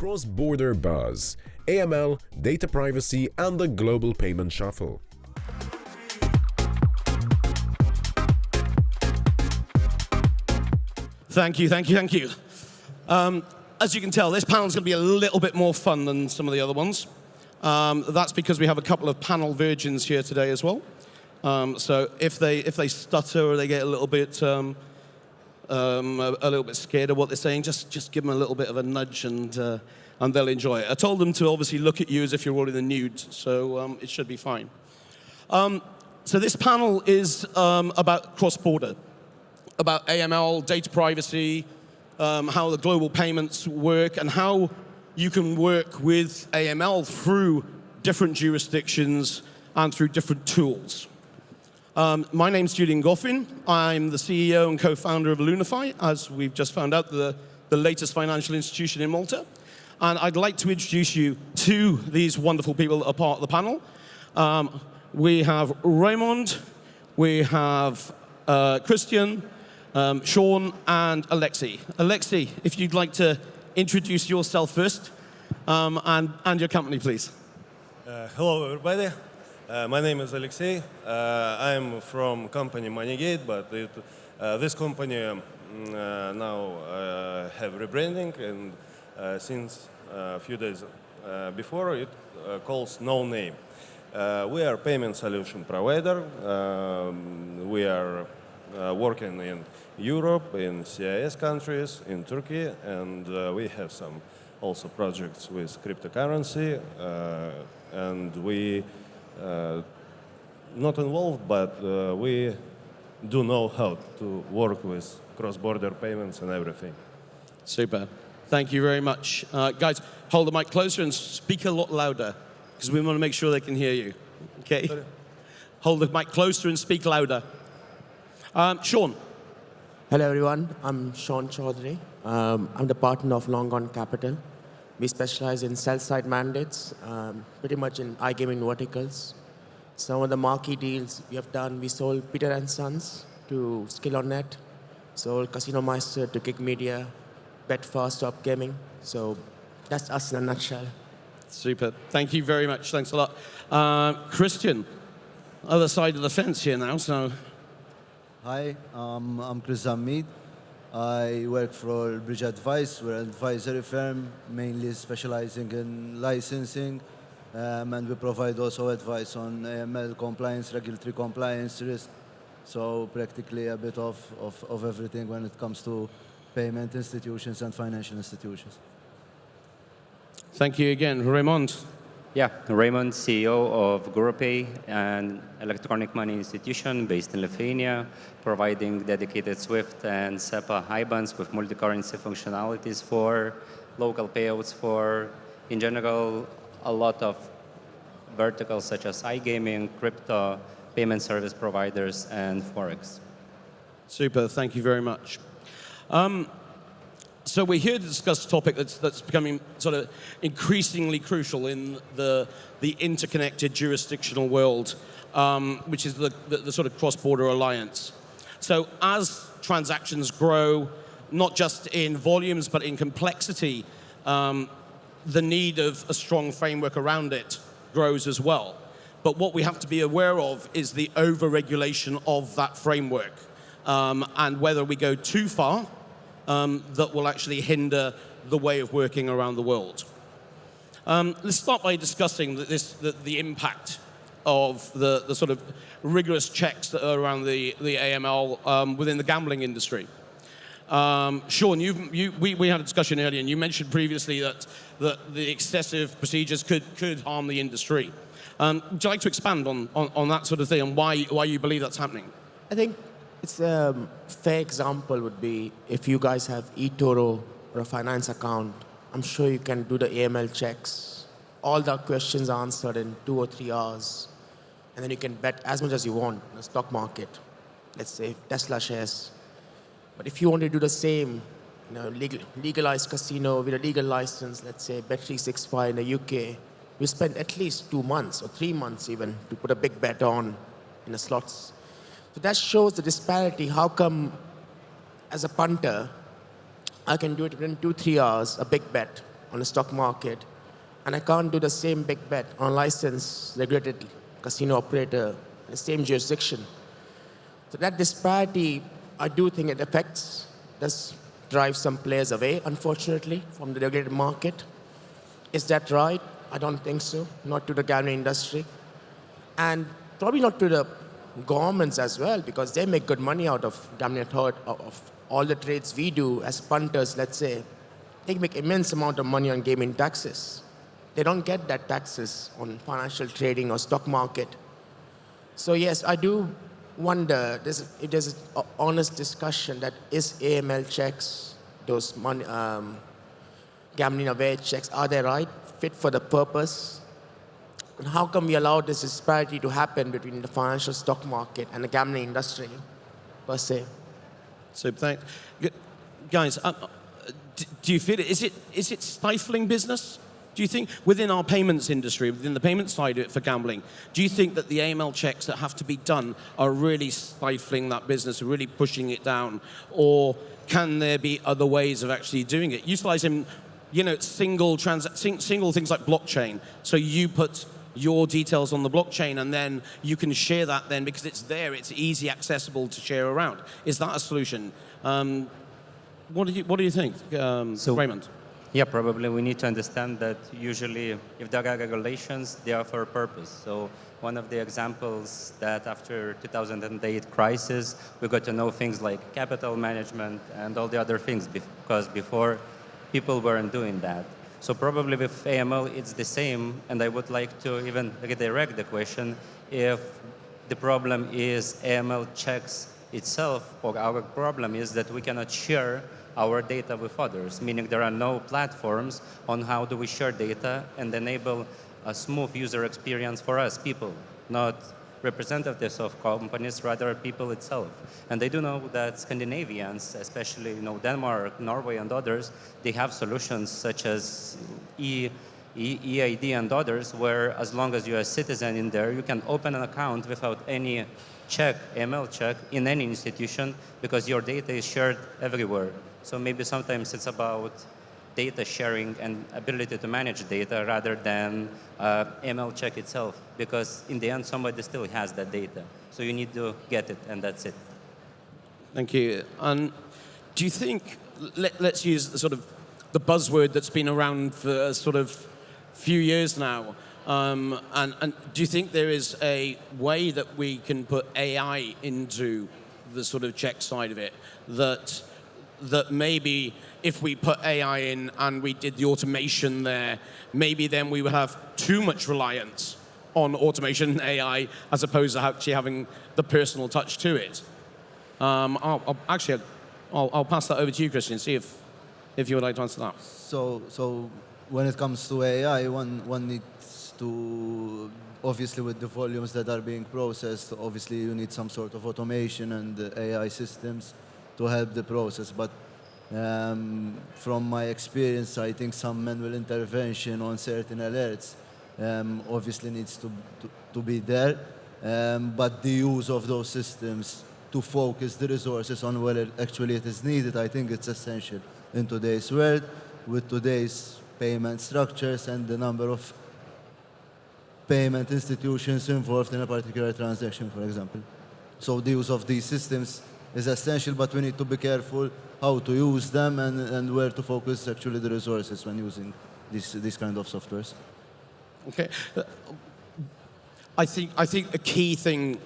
cross-border buzz, AML, data privacy, and the global payment shuffle. Thank you, thank you, thank you. As you can tell, this panel's going to be a little bit more fun than some of the other ones. That's because we have a couple of panel virgins here today as well. So if they stutter or they get a little bit scared of what they're saying, just give them a little bit of a nudge and they'll enjoy it. I told them to obviously look at you as if you're all in the nude, so it should be fine. So this panel is about cross-border, about AML, data privacy, how the global payments work, and how you can work with AML through different jurisdictions and through different tools. My name's Julian Goffin. I'm the CEO and co-founder of Alunafi, as we've just found out, the latest financial institution in Malta. And I'd like to introduce you to these wonderful people that are part of the panel. We have Raimund, we have Christian, Shaun, and Alexey. Alexey, if you'd like to introduce yourself first, and your company, please. Hello, everybody. My name is Alexey. I'm from company MoneyGate, but this company now have rebranding, and since a few days before, it calls No Name. We are payment solution provider. We are working in Europe, in CIS countries, in Turkey, and we have some also projects with cryptocurrency, and we not involved, but we do know how to work with cross-border payments and everything. Super. Thank you very much. Guys, hold the mic closer and speak a lot louder, because we want to make sure they can hear you. Okay? Sorry. Hold the mic closer and speak louder. Shaun. Hello, everyone. I'm Shaun Choudhary. I'm the partner of LongOn Capital. We specialize in sell-side mandates, pretty much in iGaming verticals. Some of the marquee deals we have done, we sold Peter & Sons to Skill.net, sold Casino Meister to Kick Media, BetFast to Up Gaming. So that's us in a nutshell. Super. Thank you very much. Thanks a lot. Christian, other side of the fence here now, so. Hi, I'm Chris Zammit. I work for Bridge Advice. We're an advisory firm, mainly specializing in licensing, and we provide also advice on AML compliance, regulatory compliance, risk. So practically a bit of everything when it comes to payment institutions and financial institutions. Thank you again. Raimund. Yeah, Raimund, CEO of GlobiancePay, an electronic money institution based in Lithuania, providing dedicated SWIFT and SEPA IBANs with multi-currency functionalities for local payouts for, in general, a lot of verticals such as iGaming, crypto, payment service providers, and Forex. Super, thank you very much. So we're here to discuss a topic that's becoming sort of increasingly crucial in the interconnected jurisdictional world, which is the sort of cross-border alliance. So as transactions grow, not just in volumes but in complexity, the need of a strong framework around it grows as well. But what we have to be aware of is the over-regulation of that framework, and whether we go too far, that will actually hinder the way of working around the world. Let's start by discussing the impact of the sort of rigorous checks that are around the AML within the gambling industry. Shaun, we had a discussion earlier, and you mentioned previously that the excessive procedures could harm the industry. Would you like to expand on that sort of thing and why you believe that's happening? I think it's a fair example would be if you guys have eToro or a finance account, I'm sure you can do the AML checks. All the questions are answered in 2 or 3 hours. And then you can bet as much as you want in the stock market. Let's say Tesla shares. But if you want to do the same, legalized casino with a legal license, let's say Bet365 in the UK, you spend at least 2 months or 3 months even to put a big bet on in the slots. So that shows the disparity. How come, as a punter, I can do it within 2-3 hours, a big bet, on the stock market, and I can't do the same big bet on a licensed, regulated casino operator in the same jurisdiction. So that disparity, I do think it does drive some players away, unfortunately, from the regulated market. Is that right? I don't think so. Not to the gambling industry. And probably not to the governments as well, because they make good money out of gambling of all the trades we do as punters, let's say. They make immense amount of money on gaming taxes. They don't get that taxes on financial trading or stock market. So yes, I do wonder if there's an honest discussion that is AML checks, those money, gambling away checks, are they right, fit for the purpose? And how come we allow this disparity to happen between the financial stock market and the gambling industry, per se? So thanks. Guys, do you feel it? Is it stifling business? Do you think within our payments industry, within the payment side of it for gambling, do you think that the AML checks that have to be done are really stifling that business, really pushing it down? Or can there be other ways of actually doing it? Utilizing, single things like blockchain. So you put your details on the blockchain and then you can share that then because it's there, it's easy accessible to share around. Is that a solution? What do you think, Raimund? Yeah, probably we need to understand that usually if there are regulations, they are for a purpose. So one of the examples that after 2008 crisis, we got to know things like capital management and all the other things because before people weren't doing that. So probably with AML, it's the same. And I would like to even redirect the question if the problem is AML checks itself, or our problem is that we cannot share our data with others, meaning there are no platforms on how do we share data and enable a smooth user experience for us, people, not representatives of companies, rather people itself. And I do know that Scandinavians, especially Denmark, Norway, and others, they have solutions such as EID and others, where as long as you're a citizen in there, you can open an account without any check, AML check, in any institution because your data is shared everywhere. So maybe sometimes it's about data sharing and ability to manage data rather than ML check itself, because in the end, somebody still has that data. So you need to get it, and that's it. Thank you. Do you think, let's use the buzzword that's been around for a few years now, and do you think there is a way that we can put AI into the check side of it, that maybe if we put AI in and we did the automation there, maybe then we would have too much reliance on automation and AI as opposed to actually having the personal touch to it? I'll pass that over to you, Christian, see if you would like to answer that. So when it comes to AI, one needs to, obviously with the volumes that are being processed, obviously you need some sort of automation and AI systems to help the process. But from my experience, I think some manual intervention on certain alerts obviously needs to be there. But the use of those systems to focus the resources on where actually it is needed, I think it's essential in today's world, with today's payment structures and the number of payment institutions involved in a particular transaction, for example. So the use of these systems is essential, but we need to be careful how to use them and where to focus actually the resources when using these kind of softwares. Okay. I think the key thing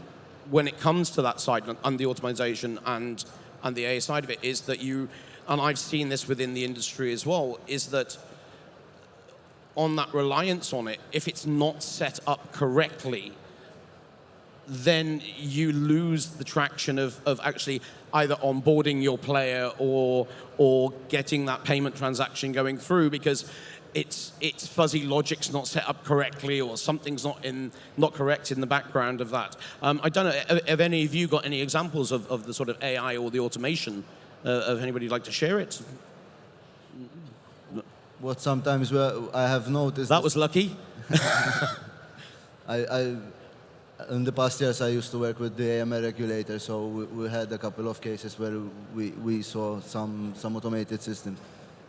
when it comes to that side and the automation and the AI side of it is that and I've seen this within the industry as well, is that on that reliance on it, if it's not set up correctly, then you lose the traction of actually either onboarding your player or getting that payment transaction going through because its fuzzy logic's not set up correctly or something's not correct in the background of that. I don't know, have any of you got any examples of the AI or the automation of anybody like to share it? What sometimes I have noticed... That was lucky. In the past years, I used to work with the AML regulator, so we had a couple of cases where we saw some automated systems.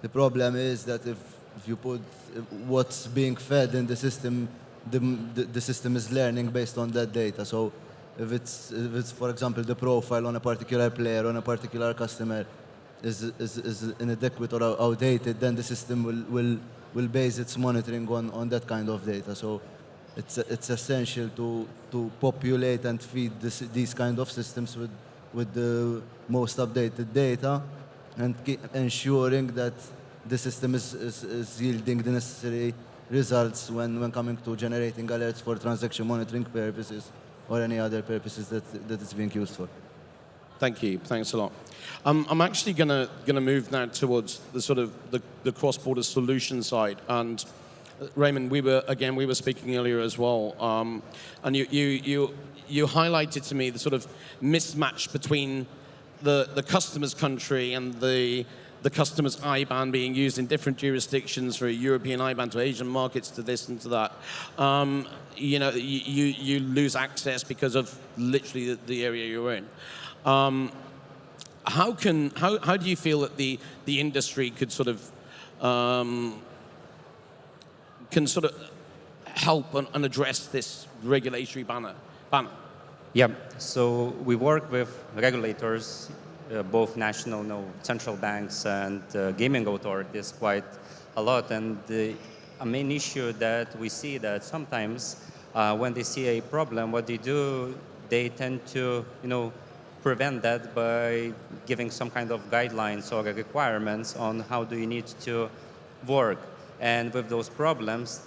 The problem is that if if you put what's being fed in the system, the system is learning based on that data. So if it's for example the profile on a particular player, on a particular customer is inadequate or outdated, then the system will base its monitoring on that kind of data. So it's essential to populate and feed these kind of systems with the most updated data, and ensuring that the system is yielding the necessary results when coming to generating alerts for transaction monitoring purposes or any other purposes that it's being used for. Thank you. Thanks a lot. I'm actually gonna move now towards the sort of the cross-border solution side. And Raimund, we were speaking earlier as well, and you highlighted to me the sort of mismatch between the customer's country and the customer's IBAN being used in different jurisdictions, for a European IBAN to Asian markets to this and to that. You know, you lose access because of literally the area you're in. How do you feel that the industry could sort of help and address this regulatory banner? Yeah, so we work with regulators, both national, central banks and gaming authorities quite a lot. And a main issue that we see that sometimes when they see a problem, what they do, they tend to, prevent that by giving some kind of guidelines or requirements on how do you need to work. And with those problems,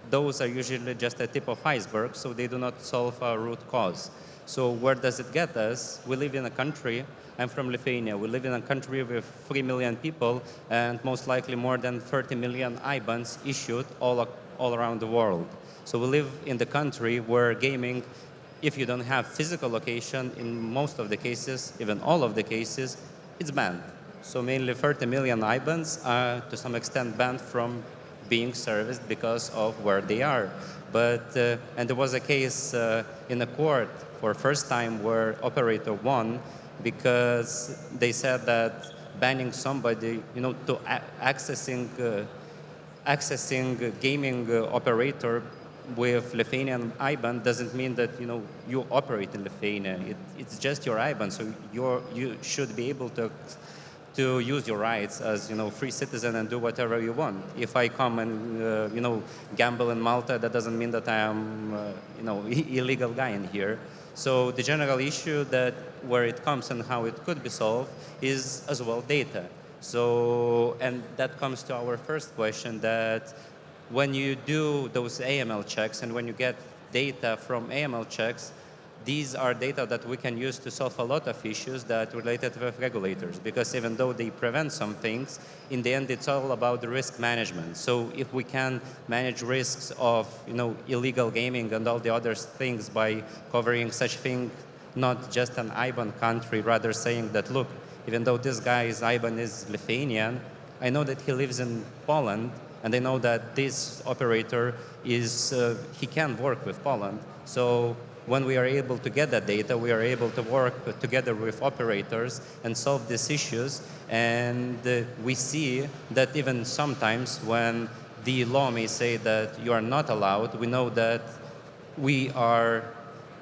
those are usually just a tip of iceberg, so they do not solve a root cause. So where does it get us? We live in a country, I'm from Lithuania, we live in a country with 3 million people and most likely more than 30 million IBANs issued all around the world. So we live in the country where gaming, if you don't have physical location, in most of the cases, even all of the cases, it's banned. So mainly 30 million IBANs are to some extent banned from being serviced because of where they are. But, and there was a case in a court for first time where operator won because they said that banning somebody, to accessing gaming operator with Lithuanian IBAN doesn't mean that you operate in Lithuania. It's just your IBAN, so you should be able to use your rights as free citizen and do whatever you want. If I come and gamble in Malta, that doesn't mean that I am illegal guy in here. So the general issue that where it comes and how it could be solved is as well data. So, and that comes to our first question, that when you do those AML checks and when you get data from AML checks, these are data that we can use to solve a lot of issues that related with regulators, because even though they prevent some things, in the end it's all about the risk management. So if we can manage risks of illegal gaming and all the other things by covering such thing, not just an IBAN country, rather saying that, look, even though this guy's IBAN is Lithuanian, I know that he lives in Poland, and I know that this operator is, he can work with Poland. So when we are able to get that data, we are able to work together with operators and solve these issues. And we see that even sometimes when the law may say that you are not allowed, we know that we are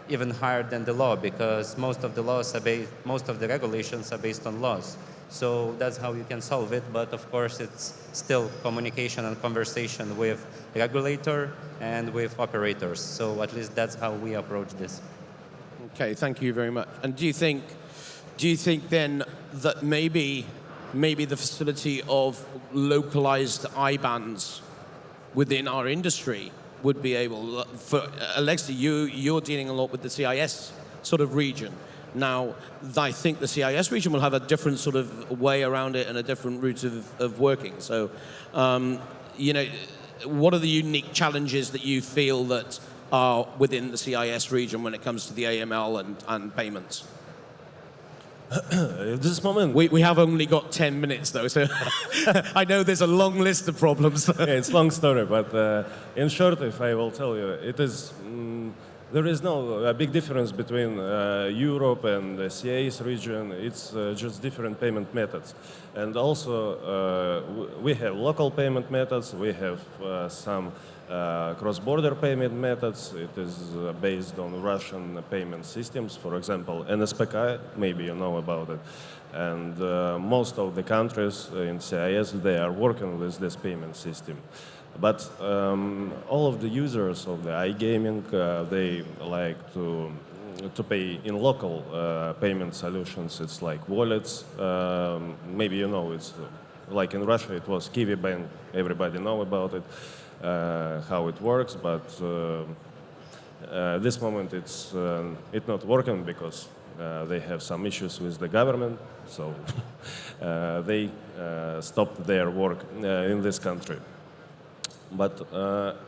even higher than the law, because most of the laws are most of the regulations are based on laws. So that's how you can solve it, but of course it's still communication and conversation with regulator and with operators. So at least that's how we approach this. Okay, thank you very much. And do you think then that maybe the facility of localized IBANs within our industry would be able, for Alexey, you're dealing a lot with the CIS sort of region. Now, I think the CIS region will have a different sort of way around it and a different route of working. So, what are the unique challenges that you feel that are within the CIS region when it comes to the AML and payments? At this moment, we have only got 10 minutes though, so I know there's a long list of problems. yeah, it's a long story, but in short, if I will tell you, it is There is no big difference between Europe and the CIS region. It's just different payment methods. And also, we have local payment methods. We have some cross-border payment methods. It is based on Russian payment systems. For example, NSPK, maybe you know about it. And most of the countries in CIS, they are working with this payment system. But all of the users of the iGaming, they like to pay in local payment solutions. It's like wallets. Maybe you know, it's like in Russia, it was Kiwi Bank. Everybody know about it, how it works. But this moment, it's not working because they have some issues with the government. So they stopped their work in this country. But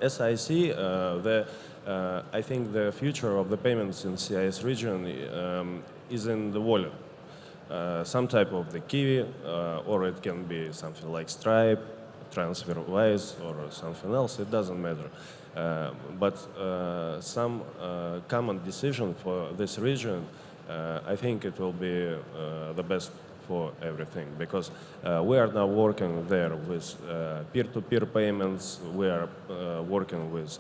as I see, I think the future of the payments in CIS region is in the wallet. Some type of the Kiwi, or it can be something like Stripe, TransferWise, or something else. It doesn't matter. But some common decision for this region, I think it will be the best for everything, because we are now working there with peer-to-peer payments. We are working with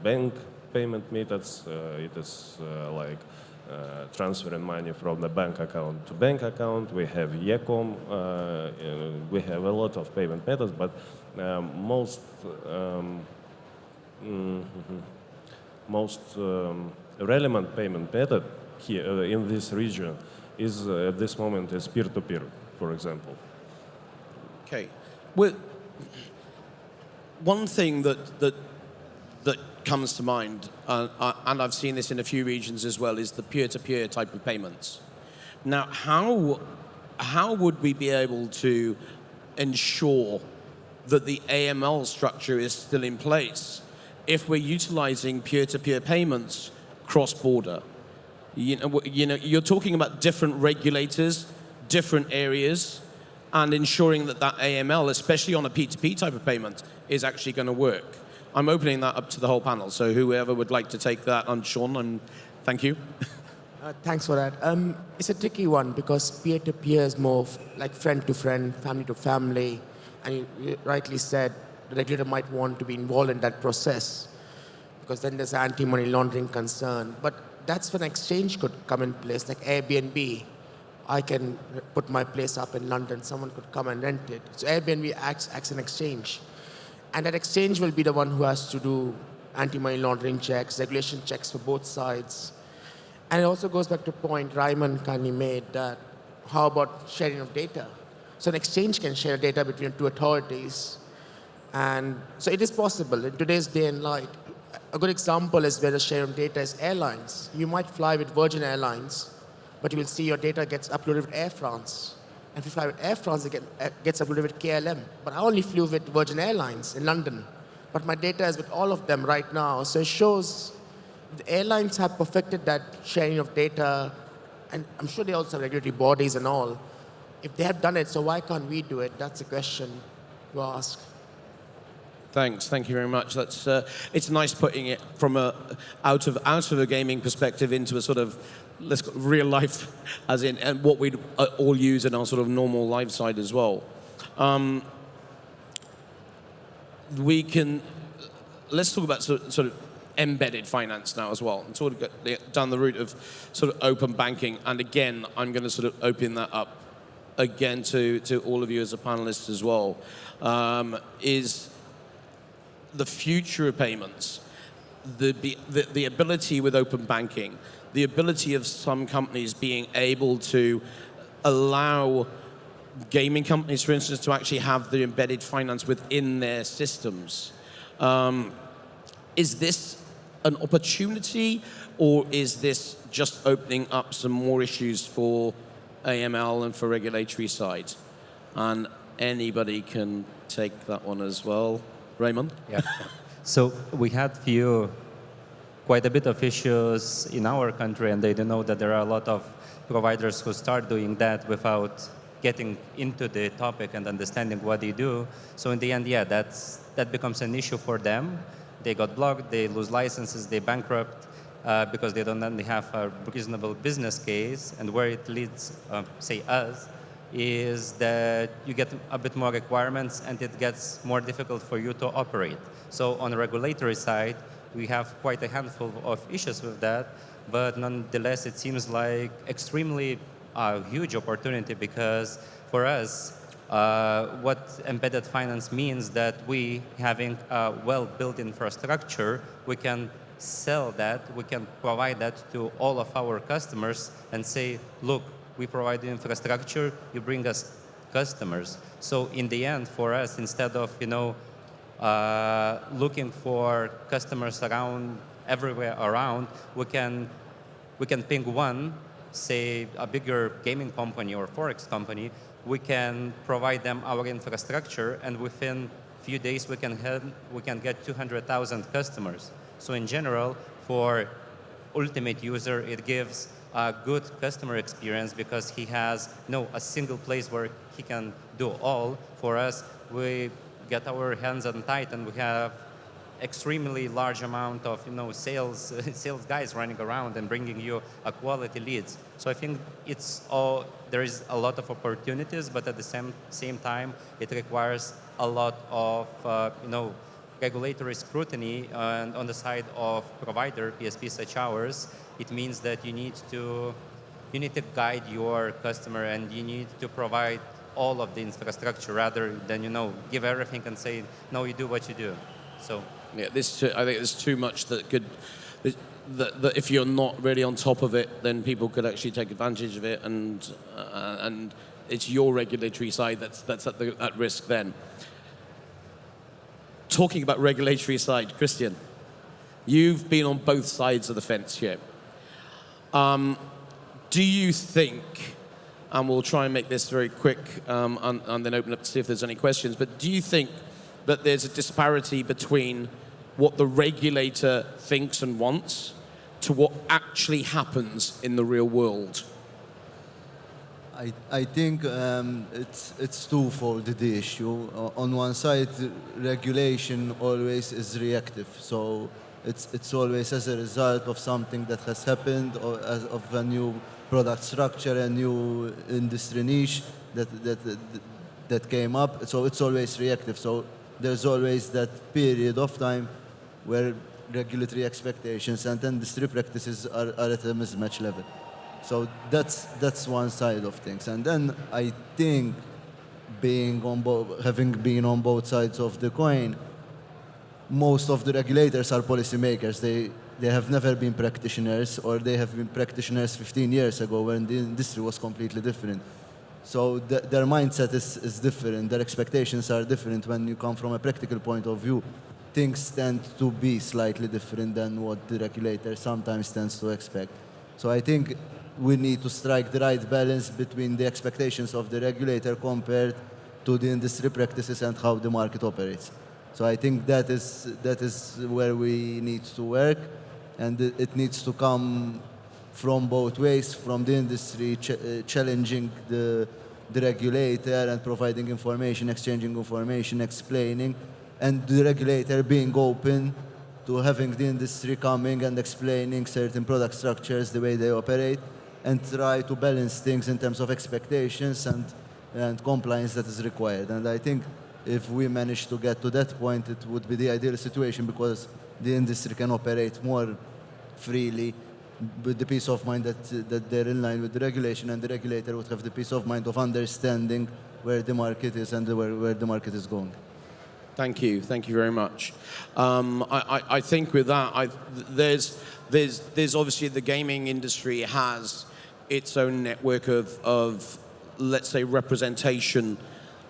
bank payment methods. It is like transferring money from the bank account to bank account. We have Yecom. We have a lot of payment methods, but most relevant payment method here in this region is at this moment is peer-to-peer, for example. Okay. Well, one thing that comes to mind, and I've seen this in a few regions as well, is the peer-to-peer type of payments. Now, how would we be able to ensure that the AML structure is still in place if we're utilizing peer-to-peer payments cross-border? You know, you're talking about different regulators, different areas, and ensuring that AML, especially on a P2P type of payment, is actually going to work. I'm opening that up to the whole panel, so whoever would like to take that, and Shaun, and thank you. Thanks for that. It's a tricky one because peer-to-peer is more like friend-to-friend, family-to-family, and you rightly said the regulator might want to be involved in that process because then there's anti-money laundering concern. But that's when exchange could come in place, like Airbnb. I can put my place up in London, someone could come and rent it. So Airbnb acts an exchange. And that exchange will be the one who has to do anti-money laundering checks, regulation checks for both sides. And it also goes back to a point Raimund kindly made that how about sharing of data? So an exchange can share data between two authorities. And so it is possible in today's day and light. A good example is where the share of data is airlines. You might fly with Virgin Airlines, but you will see your data gets uploaded with Air France. And if you fly with Air France, it gets uploaded with KLM. But I only flew with Virgin Airlines in London. But my data is with all of them right now. So it shows the airlines have perfected that sharing of data. And I'm sure they also have regulatory bodies and all. If they have done it, so why can't we do it? That's a question to ask. Thanks. Thank you very much. That's it's nice putting it from out of a gaming perspective into a sort of real life, as in and what we all use in our sort of normal life side as well. Let's talk about sort of embedded finance now as well, and sort of get down the route of sort of open banking. And again, I'm going to sort of open that up again to all of you as a panelist as well. Is the future of payments, the ability with open banking, the ability of some companies being able to allow gaming companies, for instance, to actually have the embedded finance within their systems. Is this an opportunity, or is this just opening up some more issues for AML and for regulatory side? And anybody can take that one as well. Raimund? Yeah. So we had quite a bit of issues in our country, and they do know that there are a lot of providers who start doing that without getting into the topic and understanding what they do. So in the end, yeah, that becomes an issue for them. they got blocked, they lose licenses, they bankrupt because they don't only have a reasonable business case. And where it leads, say us, is that you get a bit more requirements and it gets more difficult for you to operate. So on the regulatory side, we have quite a handful of issues with that, but nonetheless, it seems like extremely huge opportunity because for us, what embedded finance means that we, having a well-built infrastructure, we can sell that, we can provide that to all of our customers and say, look, we provide the infrastructure, you bring us customers. So in the end, for us, instead of looking for customers around everywhere around, we can ping one, say a bigger gaming company or forex company. We can provide them our infrastructure, and within a few days we can get 200,000 customers. So in general, for ultimate user, it gives a good customer experience because he has a single place where he can do all. For us, we get our hands on tight and we have extremely large amount of sales guys running around and bringing you a quality leads. So I think there is a lot of opportunities, but at the same time, it requires a lot of regulatory scrutiny. And on the side of provider, PSP such ours, it means that you need to guide your customer and you need to provide all of the infrastructure rather than give everything and say no, you do what you do. So yeah, I think there's too much that could that if you're not really on top of it, then people could actually take advantage of it, and it's your regulatory side that's at risk then. Talking about regulatory side, Christian, you've been on both sides of the fence here. Do you think, and we'll try and make this very quick and then open up to see if there's any questions, but do you think that there's a disparity between what the regulator thinks and wants to what actually happens in the real world? I think it's twofold, the issue. On one side, regulation always is reactive. So it's always as a result of something that has happened or of a new product structure, a new industry niche that came up. So it's always reactive. So there's always that period of time where regulatory expectations and industry practices are at a mismatch level. So that's one side of things. And then I think having been on both sides of the coin, most of the regulators are policymakers. They have never been practitioners, or they have been practitioners 15 years ago when the industry was completely different. So their mindset is different. Their expectations are different. When you come from a practical point of view, things tend to be slightly different than what the regulator sometimes tends to expect. So I think we need to strike the right balance between the expectations of the regulator compared to the industry practices and how the market operates. So I think that is where we need to work, and it needs to come from both ways, from the industry challenging the regulator and providing information, exchanging information, explaining, and the regulator being open to having the industry coming and explaining certain product structures, the way they operate, and try to balance things in terms of expectations and compliance that is required. And I think if we manage to get to that point, it would be the ideal situation, because the industry can operate more freely with the peace of mind that they're in line with the regulation, and the regulator would have the peace of mind of understanding where the market is and where the market is going. Thank you very much. I think with that, there's obviously the gaming industry has its own network of let's say representation,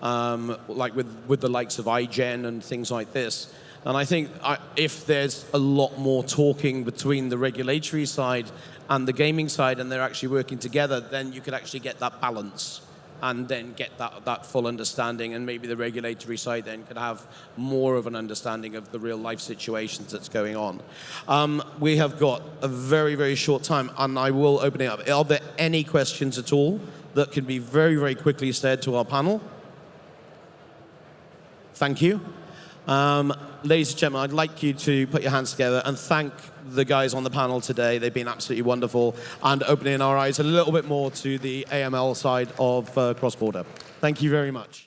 like with the likes of iGen and things like this. And I think if there's a lot more talking between the regulatory side and the gaming side, and they're actually working together, then you could actually get that balance and then get that full understanding, and maybe the regulatory side then could have more of an understanding of the real life situations that's going on. We have got a very, very short time, and I will open it up. Are there any questions at all that can be very, very quickly said to our panel? Thank you. Ladies and gentlemen, I'd like you to put your hands together and thank the guys on the panel today. They've been absolutely wonderful and opening our eyes a little bit more to the AML side of cross-border. Thank you very much.